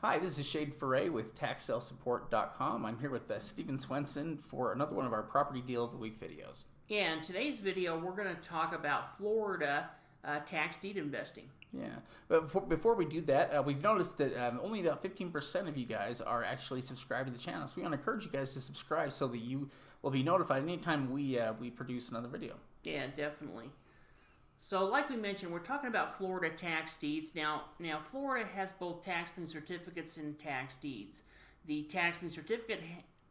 Hi, this is Shade Foray with TaxSaleSupport.com. I'm here with Stephen Swenson for another one of our Property Deal of the Week videos. Yeah, in today's video, we're going to talk about Florida tax deed investing. Yeah, but before we do that, we've noticed that only about 15% of you guys are actually subscribed to the channel. So we want to encourage you guys to subscribe so that you will be notified anytime we produce another video. Yeah, definitely. So like we mentioned, we're talking about Florida tax deeds. Now Florida has both tax lien certificates and tax deeds. The tax lien certificate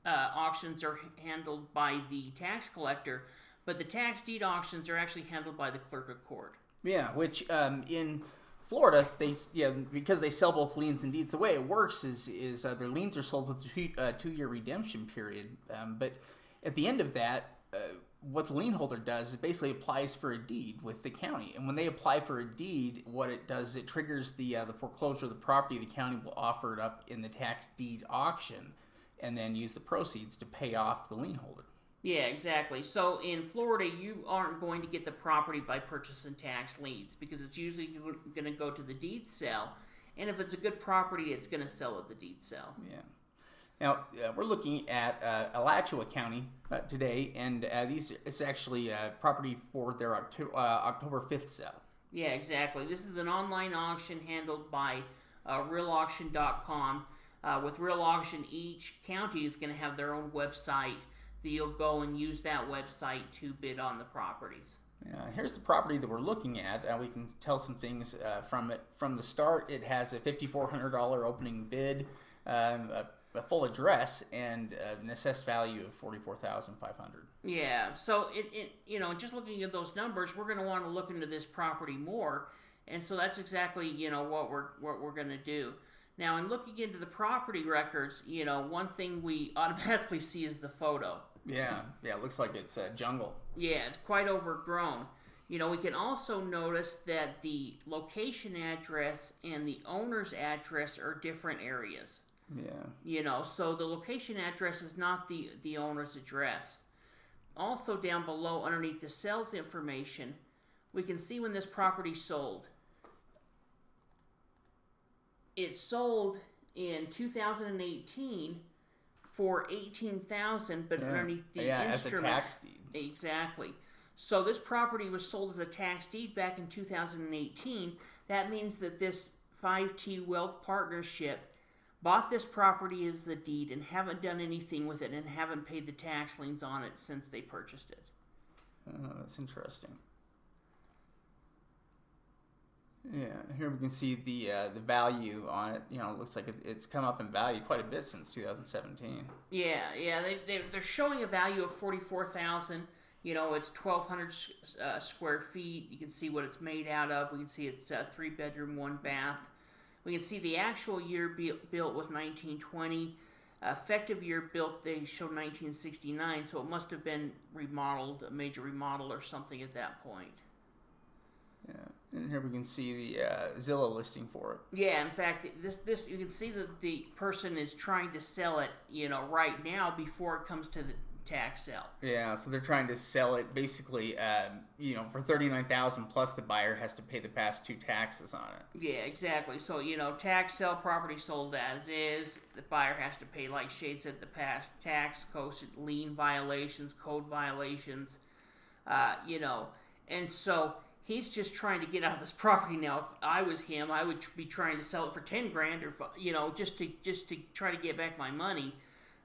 auctions are handled by the tax collector, but the tax deed auctions are actually handled by the clerk of court. Yeah, which in Florida, because they sell both liens and deeds, the way it works is their liens are sold with a two-year redemption period. But at the end of that, what the lien holder does is basically applies for a deed with the county. And when they apply for a deed, what it does is it triggers the foreclosure of the property. The county will offer it up in the tax deed auction and then use the proceeds to pay off the lien holder. Yeah, exactly. So in Florida, you aren't going to get the property by purchasing tax liens because it's usually going to go to the deed sale. And if it's a good property, it's going to sell at the deed sale. Yeah. Now, we're looking at Alachua County today, and it's actually property for their October 5th sale. Yeah, exactly. This is an online auction handled by realauction.com. With Real Auction, each county is going to have their own website that you'll go and use that website to bid on the properties. Here's the property that we're looking at. We can tell some things from it. From the start, it has a $5,400 opening bid, a full address, and an assessed value of $44,500. Yeah, so it just looking at those numbers, we're going to want to look into this property more, and so that's exactly what we're going to do. Now, in looking into the property records, one thing we automatically see is the photo. Yeah, it looks like it's a jungle. Yeah, it's quite overgrown. We can also notice that the location address and the owner's address are different areas. Yeah. So the location address is not the owner's address. Also down below, underneath the sales information, we can see when this property sold. It sold in 2018 for $18,000, but underneath the instrument, as a tax deed. Exactly. So this property was sold as a tax deed back in 2018. That means that this 5T Wealth Partnership bought this property as the deed and haven't done anything with it and haven't paid the tax liens on it since they purchased it. Oh, that's interesting. Yeah, here we can see the value on it. It looks like it's come up in value quite a bit since 2017. Yeah, they're showing a value of $44,000. It's 1,200 square feet. You can see what it's made out of. We can see it's a 3-bedroom, 1-bath. We can see the actual year built was 1920. Effective year built, they show 1969, so it must have been remodeled, a major remodel or something at that point. Yeah, and here we can see the Zillow listing for it. Yeah, in fact, this you can see that the person is trying to sell it, right now before it comes to the tax sale. Yeah, so they're trying to sell it basically, for $39,000 plus the buyer has to pay the past 2 taxes on it. Yeah, exactly. So tax sale, property sold as is. The buyer has to pay, like Shade said, the past tax, lien violations, code violations, and so he's just trying to get out of this property now. If I was him, I would be trying to sell it for $10,000 or just to try to get back my money.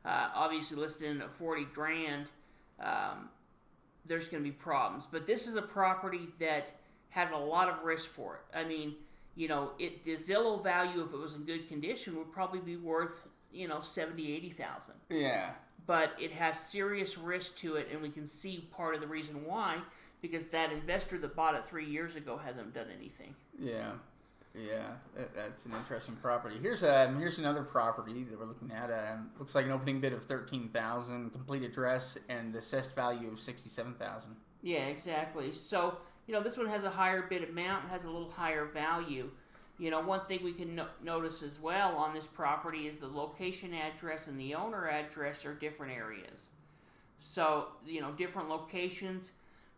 Obviously listed at $40,000, there's going to be problems. But this is a property that has a lot of risk for it. I mean, the Zillow value, if it was in good condition, would probably be worth, $70,000, $80,000. Yeah. But it has serious risk to it, and we can see part of the reason why, because that investor that bought it 3 years ago hasn't done anything. Yeah. Yeah, that's an interesting property. Here's another property that we're looking at. Looks like an opening bid of $13,000, complete address, and assessed value of $67,000. Yeah, exactly. So this one has a higher bid amount, has a little higher value. One thing we can notice as well on this property is the location address and the owner address are different areas. So different locations,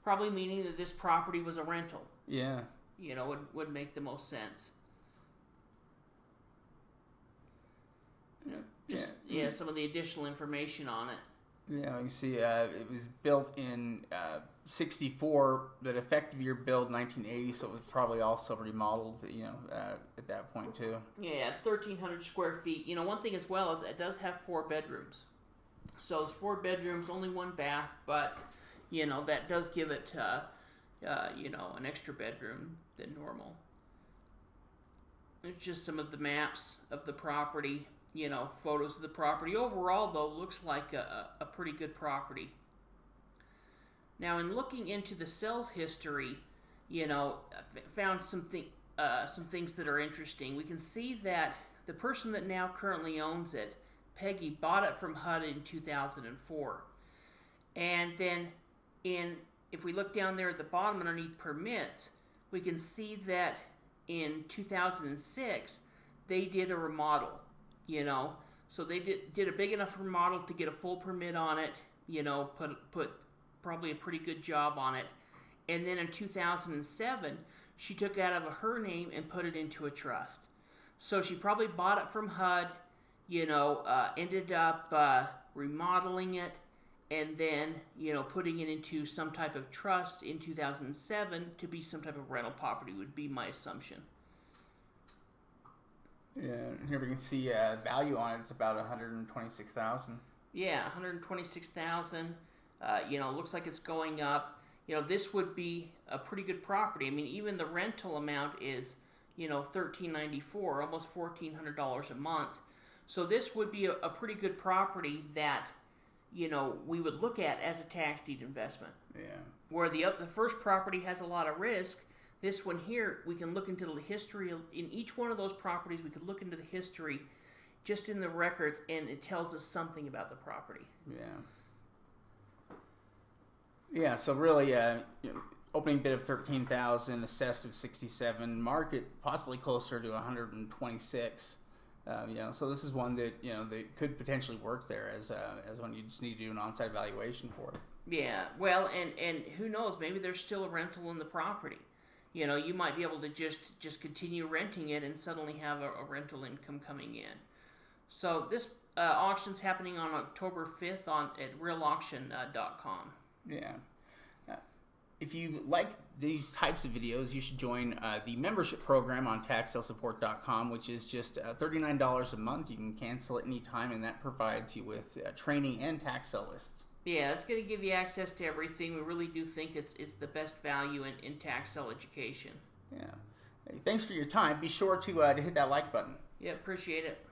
probably meaning that this property was a rental. Yeah. Would make the most sense. Yeah, some of the additional information on it. Yeah, you can see it was built in 64, but effective year build 1980, so it was probably also remodeled, at that point too. Yeah, 1,300 square feet. One thing as well is it does have 4 bedrooms. So it's 4 bedrooms, only 1 bath, but, that does give it, an extra bedroom than normal. It's just some of the maps of the property. Photos of the property. Overall, though, looks like a pretty good property. Now, in looking into the sales history, found some things that are interesting. We can see that the person that now currently owns it, Peggy, bought it from HUD in 2004. And then, if we look down there at the bottom underneath permits, we can see that in 2006, they did a remodel. So they did a big enough remodel to get a full permit on it, put probably a pretty good job on it. And then in 2007, she took it out of her name and put it into a trust. So she probably bought it from HUD, ended up remodeling it, and then, putting it into some type of trust in 2007 to be some type of rental property would be my assumption. Yeah, here we can see value on it. It's about $126,000. Yeah, $126,000. Looks like it's going up. This would be a pretty good property. I mean, even the rental amount is, $1,394, almost $1,400 a month. So this would be a pretty good property that, we would look at as a tax deed investment. Yeah. Where the first property has a lot of risk. This one here, we can look into the history in each one of those properties. We could look into the history just in the records, and it tells us something about the property. Yeah. Yeah. So really, opening bid of $13,000, assessed of $67,000, market possibly closer to $126,000. So this is one that that could potentially work there as one you just need to do an on-site evaluation for it. Yeah. Well, and who knows? Maybe there's still a rental in the property. You might be able to just continue renting it and suddenly have a rental income coming in. So this auction's happening on October 5th at realauction.com. Yeah. If you like these types of videos, you should join the membership program on taxsalesupport.com, which is just $39 a month. You can cancel at any time, and that provides you with training and tax sale lists. Yeah, it's going to give you access to everything. We really do think it's the best value in tax sale education. Yeah. Hey, thanks for your time. Be sure to hit that like button. Yeah, appreciate it.